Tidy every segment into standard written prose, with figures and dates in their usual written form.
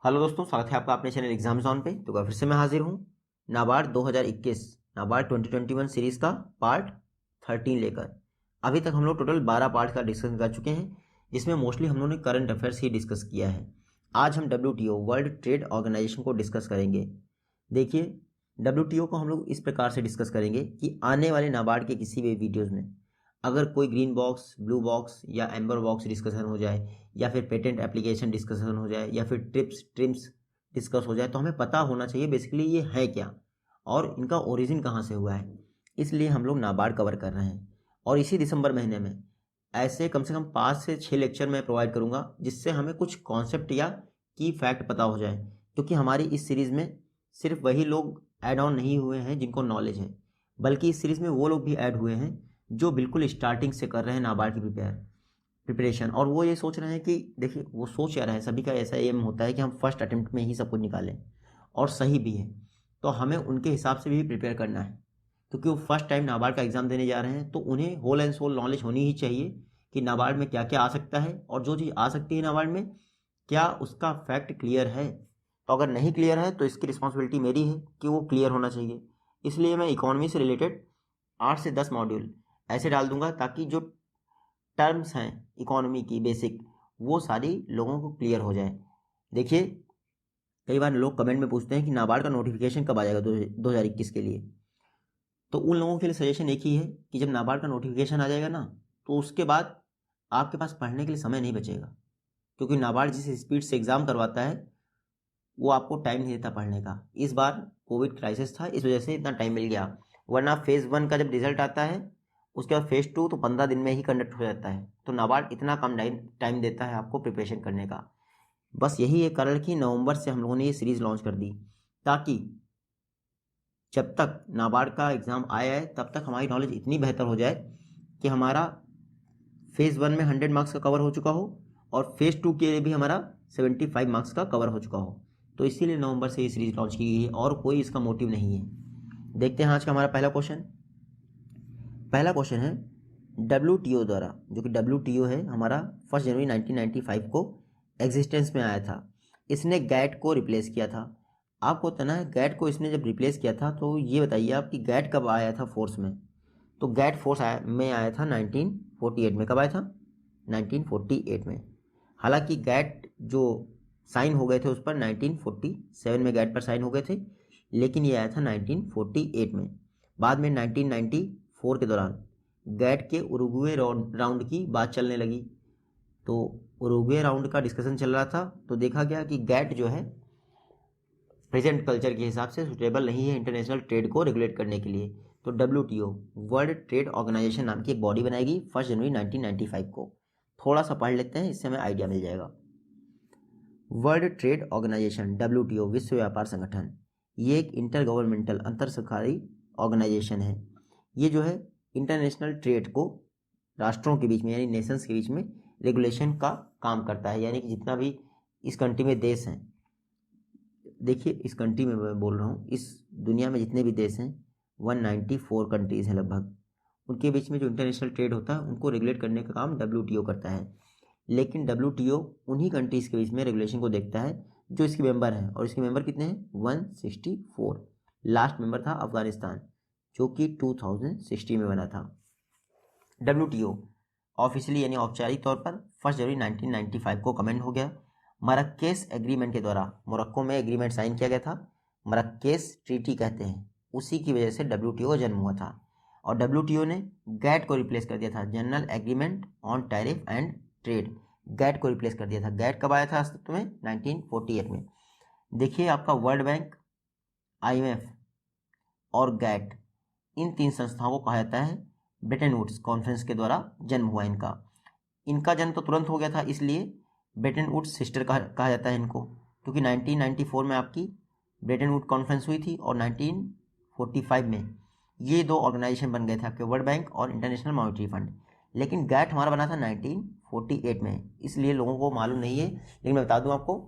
Hello दोस्तों, स्वागत है आपका अपने चैनल एग्जाम जोन पे। तो फिर से मैं हाजिर हूँ नाबार्ड 2021 नाबार्ड 2021 सीरीज़ का पार्ट 13 लेकर। अभी तक हम लोग टोटल 12 पार्ट का डिस्कशन कर चुके हैं, जिसमें मोस्टली हम लोगों ने करंट अफेयर्स ही डिस्कस किया है। आज हम WTO वर्ल्ड ट्रेड ऑर्गेनाइजेशन को डिस्कस करेंगे। देखिए, WTO को हम लोग इस प्रकार से डिस्कस करेंगे कि आने वाले नाबार्ड के किसी भी वीडियोज़ में अगर कोई ग्रीन बॉक्स, ब्लू बॉक्स या एम्बर बॉक्स डिस्कशन हो जाए, या फिर पेटेंट एप्लीकेशन डिस्कशन हो जाए, या फिर ट्रिम्स डिस्कस हो जाए, तो हमें पता होना चाहिए बेसिकली ये है क्या और इनका ओरिजिन कहाँ से हुआ है। इसलिए हम लोग नाबार्ड कवर कर रहे हैं। और इसी दिसंबर महीने में ऐसे कम से कम 5 से 6 लेक्चर मैं प्रोवाइड करूँगा, जिससे हमें कुछ कॉन्सेप्ट या की फैक्ट पता हो जाए। क्योंकि हमारी इस सीरीज़ में सिर्फ वही लोग ऐड ऑन नहीं हुए हैं जिनको नॉलेज है, बल्कि इस सीरीज़ में वो लोग भी ऐड हुए हैं जो बिल्कुल स्टार्टिंग से कर रहे हैं नाबार्ड की प्रिपरेशन। और वो ये सोच रहे हैं कि देखिए, वो सोच क्या रहे हैं, सभी का ऐसा एम होता है कि हम फर्स्ट अटेम्प्ट में ही सब कुछ निकालें, और सही भी है। तो हमें उनके हिसाब से भी प्रिपेयर करना है, क्योंकि वो फर्स्ट टाइम नाबार्ड का एग्ज़ाम देने जा रहे हैं। तो उन्हें होल एंड सोल नॉलेज होनी ही चाहिए कि नाबार्ड में क्या क्या आ सकता है, और जो चीज़ आ सकती है नाबार्ड में, क्या उसका फैक्ट क्लियर है। तो अगर नहीं क्लियर है तो इसकी रिस्पॉन्सिबिलिटी मेरी है कि वो क्लियर होना चाहिए। इसलिए मैं इकोनॉमी से रिलेटेड 8 से 10 मॉड्यूल ऐसे डाल दूंगा ताकि जो टर्म्स हैं इकोनॉमी की बेसिक, वो सारी लोगों को क्लियर हो जाए। देखिए, कई बार लोग कमेंट में पूछते हैं कि नाबार्ड का नोटिफिकेशन कब आ जाएगा 2021 के लिए। तो उन लोगों के लिए सजेशन एक ही है कि जब नाबार्ड का नोटिफिकेशन आ जाएगा ना, तो उसके बाद आपके पास पढ़ने के लिए समय नहीं बचेगा। क्योंकि नाबार्ड जिस स्पीड से एग्ज़ाम करवाता है, वो आपको टाइम नहीं देता पढ़ने का। इस बार कोविड क्राइसिस था, इस वजह से इतना टाइम मिल गया, वरना फेज़ 1 का जब रिजल्ट आता है, उसके बाद फेज़ 2 तो 15 दिन में ही कंडक्ट हो जाता है। तो नाबार्ड इतना कम टाइम देता है आपको प्रिपरेशन करने का। बस यही एक कारण कि नवंबर से हम लोगों ने ये सीरीज़ लॉन्च कर दी, ताकि जब तक नाबार्ड का एग्ज़ाम आया है तब तक हमारी नॉलेज इतनी बेहतर हो जाए कि हमारा फेज़ 1 में 100 मार्क्स का कवर हो चुका हो, और फेज़ 2 के लिए भी हमारा 75 मार्क्स का कवर हो चुका हो। तो इसीलिए नवंबर से ये सीरीज़ लॉन्च की गई है, और कोई इसका मोटिव नहीं है। देखते हैं आज का हमारा पहला क्वेश्चन। पहला क्वेश्चन है WTO द्वारा, जो कि WTO है हमारा 1 जनवरी 1995 को एग्जिस्टेंस में आया था। इसने गैट को रिप्लेस किया था। आपको बताना है गैट को इसने जब रिप्लेस किया था, तो ये बताइए आप कि गैट कब आया था फोर्स में। तो गैट फोर्स में आया था 1948 में। कब आया था? 1948 में। हालांकि गैट जो साइन हो गए थे उस पर 1947 में गैट पर साइन हो गए थे, लेकिन ये आया था 1948 में। बाद में 1994 के दौरान गैट के उरुग्वे राउंड की बात चलने लगी। तो उरुग्वे राउंड का डिस्कशन चल रहा था, तो देखा गया कि गैट जो है प्रेजेंट कल्चर के हिसाब से सुटेबल नहीं है इंटरनेशनल ट्रेड को रेगुलेट करने के लिए। तो WTO वर्ल्ड ट्रेड ऑर्गेनाइजेशन नाम की एक बॉडी बनाएगी 1 जनवरी 1995 को। थोड़ा सा पढ़ लेते हैं, इससे हमें आइडिया मिल जाएगा। वर्ल्ड ट्रेड ऑर्गेनाइजेशन WTO विश्व व्यापार संगठन, ये एक इंटर गवर्नमेंटल अंतर सरकारी ऑर्गेनाइजेशन है। ये जो है इंटरनेशनल ट्रेड को राष्ट्रों के बीच में यानी नेशंस के बीच में रेगुलेशन का काम करता है। यानी कि जितना भी इस कंट्री में देश हैं, देखिए इस कंट्री में मैं बोल रहा हूँ, इस दुनिया में जितने भी देश हैं 194 कंट्रीज़ हैं लगभग, उनके बीच में जो इंटरनेशनल ट्रेड होता है उनको रेगुलेट करने का काम WTO करता है। लेकिन WTO उन्हीं कंट्रीज़ के बीच में रेगुलेशन को देखता है जो इसके मेंबर हैं, और इसके मेंबर कितने हैं? 164। लास्ट मेंबर था अफगानिस्तान, जो कि 2060 में बना था। WTO ऑफिशियली यानी औपचारिक तौर पर 1 जनवरी 1995 को कमेंट हो गया। मरक्केश एग्रीमेंट के द्वारा मोरक्को में एग्रीमेंट साइन किया गया था, मरक्केश ट्रीटी कहते हैं, उसी की वजह से WTO का जन्म हुआ था। और WTO ने गैट को रिप्लेस कर दिया था, general agreement on tariff and trade. GATT को रिप्लेस कर दिया था। गैट कब आया था अस्तित्व में? 1948 में। देखिए, आपका वर्ल्ड बैंक, IMF और गैट, इन 3 संस्थाओं को कहा जाता है ब्रेटन वुड्स कॉन्फ्रेंस के द्वारा जन्म हुआ इनका जन्म तो तुरंत हो गया था, इसलिए ब्रेटन वुड्स सिस्टर कहा जाता है इनको। क्योंकि 1994 में आपकी ब्रेटन वुड कॉन्फ्रेंस हुई थी, और 1945 में ये 2 ऑर्गेनाइजेशन बन गए थे, आपके वर्ल्ड बैंक और इंटरनेशनल मॉनेटरी फंड। लेकिन गैट हमारा बना था 1948 में, इसलिए लोगों को मालूम नहीं है। लेकिन मैं बता दूं आपको,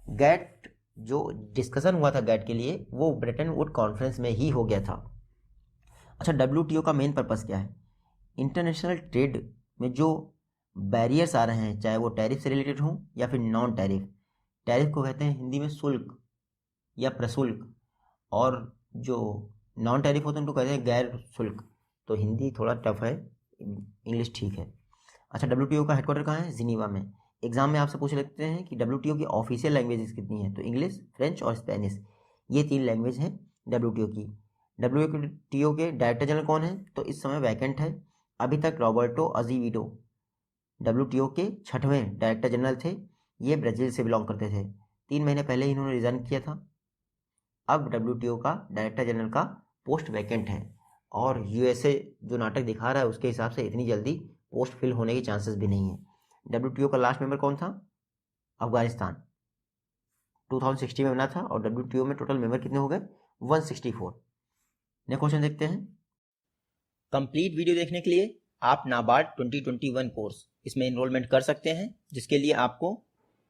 गैट जो डिस्कशन हुआ था गैट के लिए, वो ब्रेटन वुड कॉन्फ्रेंस में ही हो गया था। अच्छा, WTO का मेन पर्पस क्या है? इंटरनेशनल ट्रेड में जो बैरियर्स आ रहे हैं, चाहे वो टैरिफ से रिलेटेड हों या फिर नॉन टैरिफ, टैरिफ को कहते हैं हिंदी में शुल्क या प्रशुल्क, और जो नॉन टैरिफ होते हैं उनको कहते हैं गैर शुल्क। तो हिंदी थोड़ा टफ है, इंग्लिश ठीक है। अच्छा, WTO का हेडक्वार्टर कहाँ है? जिनीवा में। एग्जाम में आपसे पूछ लेते हैं कि WTO की ऑफिशियल लैंग्वेजेस कितनी है, तो इंग्लिश, फ्रेंच और स्पेनिश, ये 3 लैंग्वेज हैं WTO की। WTO के डायरेक्टर जनरल कौन है? तो इस समय वैकेंट है। अभी तक रॉबर्टो अजीविडो WTO के 6वें डायरेक्टर जनरल थे। ये ब्राज़ील से बिलोंग करते थे। 3 महीने पहले ही इन्होंने रिज़ाइन किया था। अब WTO का डायरेक्टर जनरल का पोस्ट वैकेंट है, और USA जो नाटक दिखा रहा है उसके हिसाब से इतनी जल्दी पोस्ट फिल होने के चांसेस भी नहीं है। WTO का लास्ट मेंबर कौन था? अफगानिस्तान। 2060 में बना था, और WTO में टोटल मेंबर कितने हो गए? 164। नेक्स्ट क्वेश्चन देखते हैं। कंप्लीट वीडियो देखने के लिए आप नाबार्ड 2021 कोर्स इसमें एनरोलमेंट कर सकते हैं, जिसके लिए आपको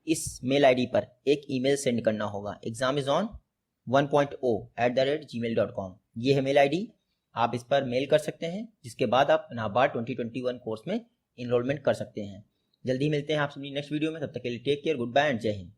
इस मेल आईडी पर एक ईमेल सेंड करना होगा, examison1.o@gmail.com। ये है मेल आईडी, आप इस पर मेल कर सकते हैं, जिसके बाद आप नाबार्ड 2021 कोर्स में एनरोलमेंट कर सकते हैं। जल्दी मिलते हैं आप सभी नेक्स्ट वीडियो में, तब तक के लिए take care, goodbye and जय हिंद।